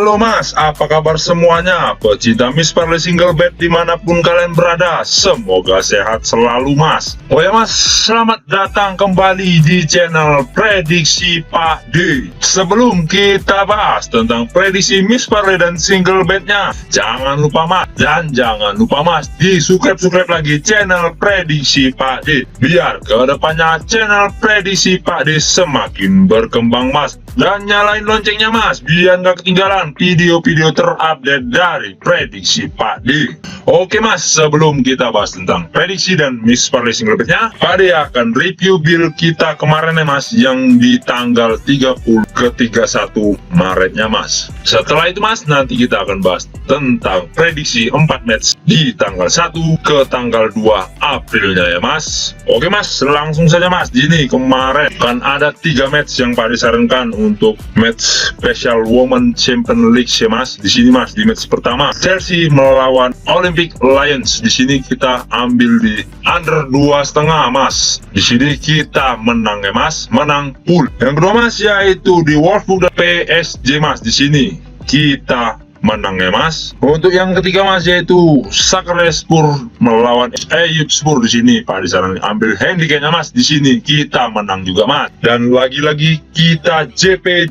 Halo mas, apa kabar semuanya? Pecinta Miss Parley single bed dimanapun kalian berada, semoga sehat selalu mas. Oh ya mas, selamat datang kembali di channel Prediksi Pak D. Sebelum kita bahas tentang prediksi Miss Parley dan single bednya, jangan lupa mas, dan jangan lupa mas, di subscribe lagi channel Prediksi Pak D, biar kedepannya channel Prediksi Pak D semakin berkembang mas. Dan nyalain loncengnya mas, biar nggak ketinggalan video-video terupdate dari Prediksi Pak D. Oke mas, sebelum kita bahas tentang prediksi dan Miss Parley single bednya, Pak D akan review build kita kemarin ya mas, yang di tanggal 30 ke 31 Maretnya mas. Setelah itu mas, nanti kita akan bahas tentang prediksi 4 match di tanggal 1 ke tanggal 2 Aprilnya ya mas. Oke mas, langsung saja mas. Gini, kemarin kan ada 3 match yang Pak D sarankan untuk match special Women Champion League ya mas. Di sini mas, di match pertama Chelsea melawan Olympic Lions. Di sini kita ambil di under 2,5 mas. Di sini kita menang ya mas, menang pool. Yang kedua mas, yaitu di Wolfsburg dan PSG mas. Di sini kita menang ya mas. Untuk yang ketiga mas, yaitu Sakaryaspor melawan Eyüpspor. Di sini Pak disarankan ambil handicapnya mas. Di sini kita menang juga mas. Dan lagi-lagi kita JP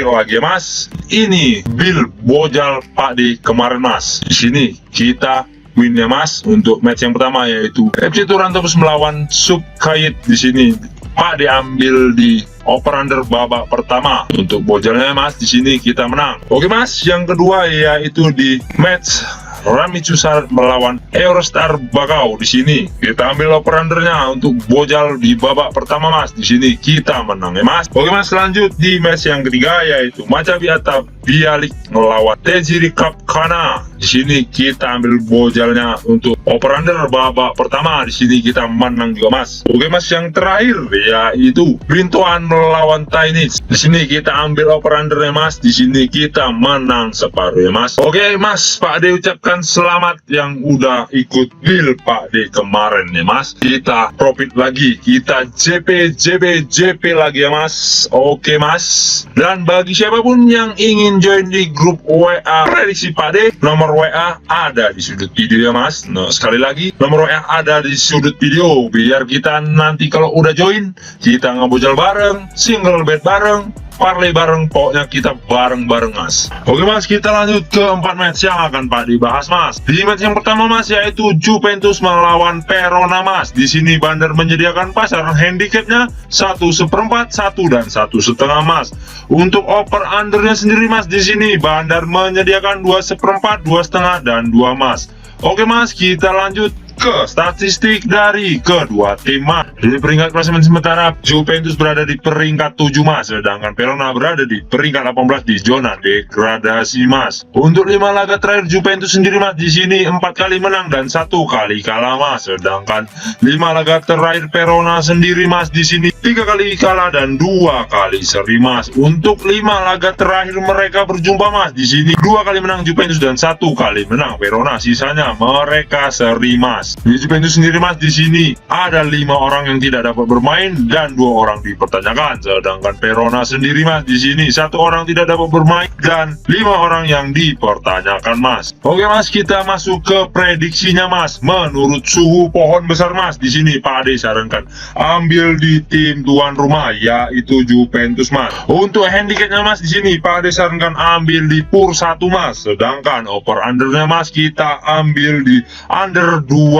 lagi ya mas. Ini build bojal Pak di kemarin mas. Di sini kita win ya mas. Untuk match yang pertama yaitu FC Turantopus melawan Subkayit. Di sini Pak diambil di over-under babak pertama. Untuk bojalnya mas, di sini kita menang. Oke mas, yang kedua yaitu di match Ramicusar melawan Eurostar Bakau. Di sini kita ambil over-undernya untuk bojal di babak pertama mas. Di sini kita menang ya mas. Oke mas, lanjut di match yang ketiga yaitu Maccabi Atap Bialik melawan Tejiri Kapkana. Di sini kita ambil bojalnya untuk over-under babak pertama. Di sini kita menang juga mas. Oke mas, yang terakhir yaitu Brintoan melawan Tainich. Di sini kita ambil over-undernya mas. Di sini kita menang separuh ya mas. Oke mas, Pak D ucapkan selamat yang udah ikut build Pak D kemarin ya mas. Kita profit lagi, kita JP lagi ya mas. Oke mas. Dan bagi siapapun yang ingin join di grup WA prediksi Pak D, nomor WA ada di sudut video ya mas. Nah, sekali lagi nomor WA ada di sudut video, biar kita nanti kalau udah join kita ngebojol bareng, single bed bareng, parlay bareng, pokoknya kita bareng-bareng mas. Oke mas, kita lanjut ke 4 match yang akan Pak dibahas mas. Di match yang pertama mas, yaitu Juventus melawan Verona mas. Di sini Bandar menyediakan pasar handicapnya 1/4, 1 dan 1,5 mas. Untuk over undernya sendiri mas, di sini Bandar menyediakan 2/4, 2,5 dan 2 mas. Oke mas, kita lanjut ke statistik dari kedua tim mas. Di peringkat klasemen sementara Juventus berada di peringkat 7 mas, sedangkan Verona berada di peringkat 18 di zona degradasi mas. Untuk 5 laga terakhir Juventus sendiri mas, di sini 4 kali menang dan 1 kali kalah mas, sedangkan 5 laga terakhir Verona sendiri mas, di sini 3 kali kalah dan 2 kali seri mas. Untuk 5 laga terakhir mereka berjumpa mas, di sini 2 kali menang Juventus dan 1 kali menang Verona, sisanya mereka seri mas. Di Juventus sendiri mas, di sini ada 5 orang yang tidak dapat bermain dan 2 orang dipertanyakan, sedangkan Verona sendiri mas, di sini 1 orang tidak dapat bermain dan 5 orang yang dipertanyakan mas. Oke mas, kita masuk ke prediksinya mas. Menurut suhu pohon besar mas, di sini Pak D sarankan ambil di tim tuan rumah yaitu Juventus mas. Untuk handicapnya mas, di sini Pak D sarankan ambil di PUR 1 mas, sedangkan over undernya mas kita ambil di under 2,5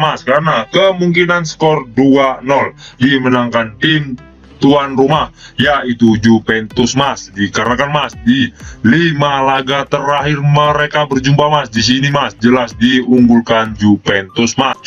mas, karena kemungkinan skor 2-0 dimenangkan tim tuan rumah yaitu Juventus mas. Dikarenakan mas di 5 laga terakhir mereka berjumpa mas, di sini mas jelas diunggulkan Juventus mas.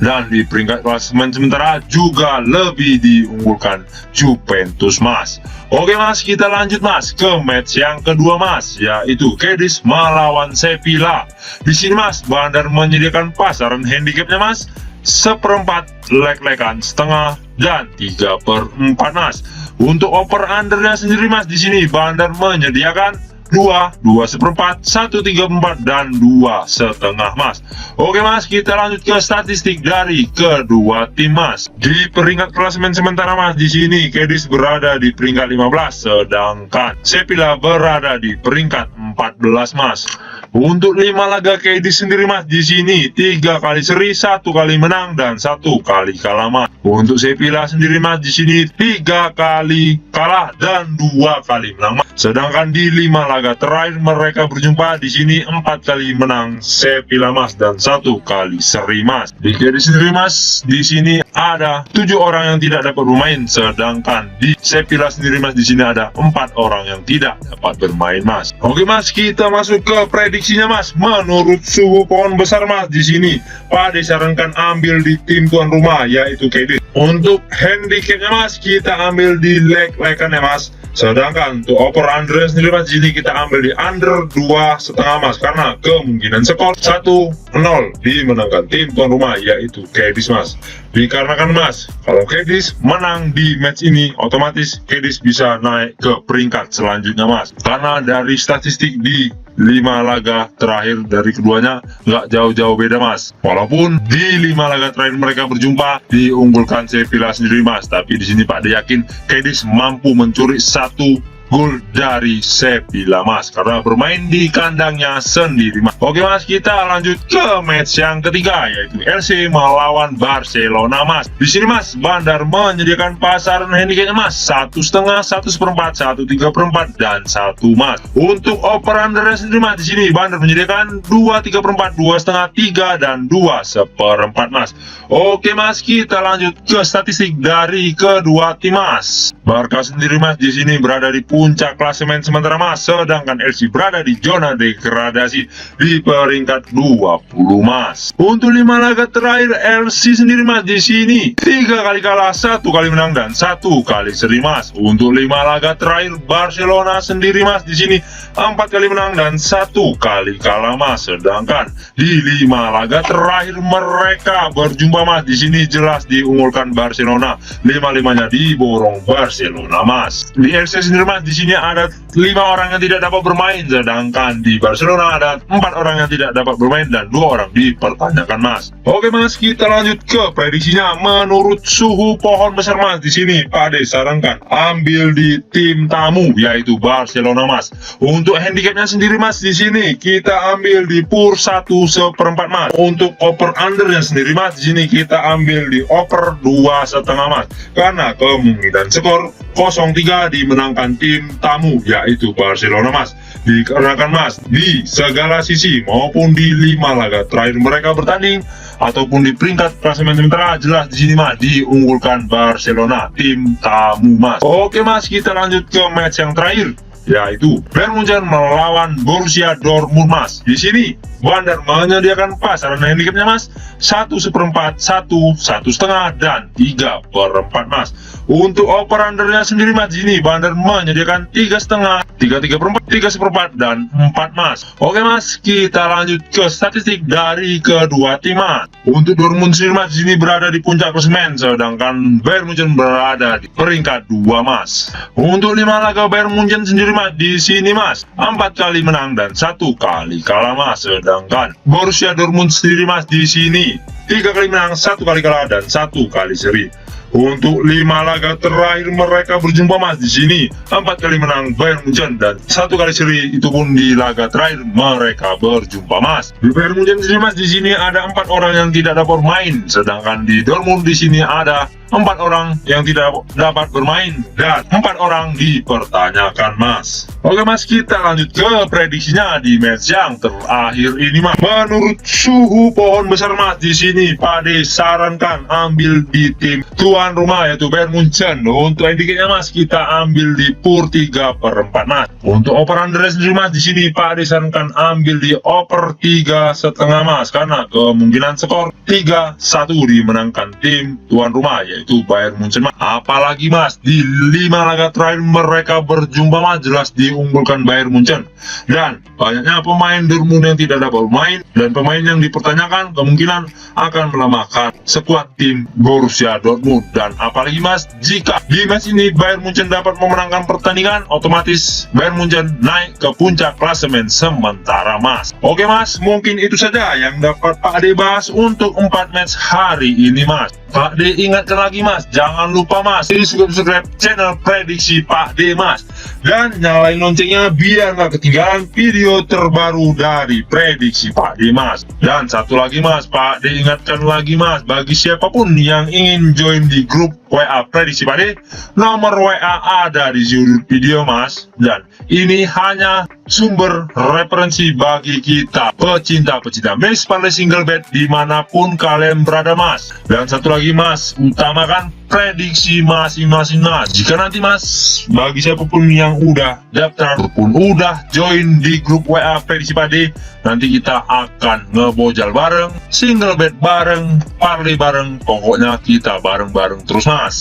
Dan di peringkat klasemen sementara juga lebih diunggulkan Juventus mas. Oke mas, kita lanjut mas ke match yang kedua mas, yaitu Cadiz melawan Sevilla. Di sini mas Bandar menyediakan pasaran handicapnya mas 1/4, lek-lekan setengah dan 3/4 mas. Untuk over undernya sendiri mas, di sini Bandar menyediakan 2, 2/4, 1/34, dan 2,5 Mas. Oke Mas, kita lanjut ke statistik dari kedua tim Mas. Di peringkat klasemen sementara Mas, di sini Cadiz berada di peringkat 15, sedangkan Sevilla berada di peringkat 14 Mas. Untuk 5 laga Cadiz sendiri Mas, di sini 3 kali seri, 1 kali menang, dan 1 kali kalah Mas. Untuk Sevilla sendiri Mas, di sini 3 kali kalah dan 2 kali menang Mas. Sedangkan di 5 laga terakhir mereka berjumpa, di sini 4 kali menang Sevilla Mas dan 1 kali seri Mas. Di Cadiz sendiri Mas, di sini ada 7 orang yang tidak dapat bermain, sedangkan di Sevilla sendiri Mas, di sini ada 4 orang yang tidak dapat bermain Mas. Oke Mas, kita masuk ke prediksinya Mas. Menurut suhu pohon besar Mas, di sini Pak disarankan ambil di tim tuan rumah, yaitu Cadiz. Untuk handicapnya Mas, kita ambil di leg-legannya Mas. Sedangkan untuk over under sendiri Mas, di sini kita ambil di under 2,5 Mas, karena kemungkinan skor 1-0 dimenangkan tim tuan rumah, yaitu Cadiz Mas. Dikarenakan Mas, kalau Cadiz menang di match ini, otomatis Cadiz bisa naik ke peringkat selanjutnya Mas. Karena dari statistik di 5 laga terakhir dari keduanya nggak jauh-jauh beda Mas. Walaupun di 5 laga terakhir mereka berjumpa diunggulkan Sevilla sendiri Mas, tapi di sini Pak yakin Cadiz mampu mencuri 1 gol dari Sevilla Mas, karena bermain di kandangnya sendiri Mas. Oke Mas, kita lanjut ke match yang ketiga, yaitu LC melawan Barcelona Mas. Di sini Mas, Bandar menyediakan pasaran handicapnya Mas 1,5, 1/4, 1/34, dan 1 Mas. Untuk over-under sendiri Mas, di sini Bandar menyediakan 2/34, 2,5, 3, dan 2/4 Mas. Oke Mas, kita lanjut ke statistik dari kedua tim Mas. Barca sendiri Mas, di sini berada di puncak klasemen sementara Mas, sedangkan LC berada di zona degradasi di peringkat 20 Mas. Untuk 5 laga terakhir LC sendiri Mas, di sini 3 kali kalah, 1 kali menang, dan 1 kali seri Mas. Untuk 5 laga terakhir Barcelona sendiri Mas, di sini 4 kali menang dan 1 kali kalah Mas. Sedangkan di 5 laga terakhir mereka berjumpa Mas, di sini jelas diunggulkan Barcelona, 5-5-nya diborong Barcelona Mas. Di LC sendiri Mas, di sini ada 5 orang yang tidak dapat bermain, sedangkan di Barcelona ada 4 orang yang tidak dapat bermain dan 2 orang dipertanyakan Mas. Oke Mas, kita lanjut ke prediksinya. Menurut suhu pohon besar Mas, di sini Pak Ade sarankan ambil di tim tamu, yaitu Barcelona Mas. Untuk handicapnya sendiri Mas, di sini kita ambil di PUR 1/4 Mas. Untuk over undernya sendiri Mas, di sini kita ambil di over 2,5 Mas, karena kemungkinan skor 0-3 dimenangkan tim tamu, yaitu Barcelona Mas. Dikarenakan Mas, di segala sisi maupun di 5 laga terakhir mereka bertanding ataupun di peringkat klasemen sementara, jelas di sini Mas diunggulkan Barcelona, tim tamu Mas. Oke Mas, kita lanjut ke match yang terakhir, yaitu Bayern Munchen melawan Borussia Dortmund Mas. Di sini Bandar menyediakan pasaran handicapnya Mas 1/4, 1, 1,5, dan 3/4 Mas. Untuk over undernya sendiri Mas, di sini Bandar menyediakan 3,5, 3/4, 3/4, dan 4 Mas. Oke Mas, kita lanjut ke statistik dari kedua tim Mas. Untuk Dortmund sendiri Mas, di sini berada di puncak klasemen, sedangkan Bayern Munchen berada di peringkat 2 Mas. Untuk 5 laga Bayern Munchen sendiri Mas, di sini Mas 4 kali menang dan 1 kali kalah Mas. Sedangkan Borussia Dortmund sendiri Mas, di sini 3 kali menang, 1 kali kalah, dan 1 kali seri. Untuk 5 laga terakhir mereka berjumpa Mas, di sini 4 kali menang Bayern Munchen dan 1 kali seri, itu pun di laga terakhir mereka berjumpa Mas. Di Bayern Munchen sendiri Mas, di sini ada 4 orang yang tidak dapat bermain, sedangkan di Dortmund di sini ada 4 orang yang tidak dapat bermain dan 4 orang dipertanyakan Mas. Oke Mas, kita lanjut ke prediksinya di match yang terakhir ini Mas. Menurut suhu pohon besar Mas, di sini Pak De sarankan ambil di tim tuan rumah, yaitu Bayern Munchen. Untuk handicapnya Mas, kita ambil di PUR 3/4 Mas. Untuk over under sendiri Mas, di sini Pak De sarankan ambil di over 3,5 Mas, karena kemungkinan skor 3-1 dimenangkan tim tuan rumah, yaitu yaitu Bayern Munchen mas. Apalagi mas, di 5 laga terakhir mereka berjumpa mas, jelas diunggulkan Bayern Munchen. Dan banyaknya pemain Dortmund yang tidak dapat bermain, dan pemain yang dipertanyakan kemungkinan akan melemahkan skuad tim Borussia Dortmund. Dan apalagi mas, jika di match ini Bayern Munchen dapat memenangkan pertandingan, otomatis Bayern Munchen naik ke puncak klasemen sementara mas. Oke mas, mungkin itu saja yang dapat Pak D bahas untuk 4 match hari ini mas. Pak D ingatkan lagi mas, jangan lupa mas subscribe channel prediksi Pak D mas, dan nyalain loncengnya biar nggak ketinggalan video terbaru dari prediksi Pak D mas. Dan satu lagi mas, Pak D ingatkan lagi mas, bagi siapapun yang ingin join di grup WA prediksi Pak D, nomor WA ada di judul video mas, dan ini hanya sumber referensi bagi kita pecinta-pecinta match parlay single bet dimanapun kalian berada mas. Dan satu lagi mas, utamakan prediksi masing-masing mas. Jika nanti mas, bagi siapapun yang udah daftar pun udah join di grup WA prediksi Pak D, nanti kita akan ngebojal bareng, single bet bareng, parlay bareng, pokoknya kita bareng-bareng terus mas.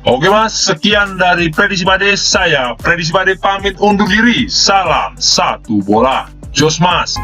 Oke mas, sekian dari prediksi Pak D. Saya prediksi Pak D pamit undur diri. Salam satu bola, jos mas.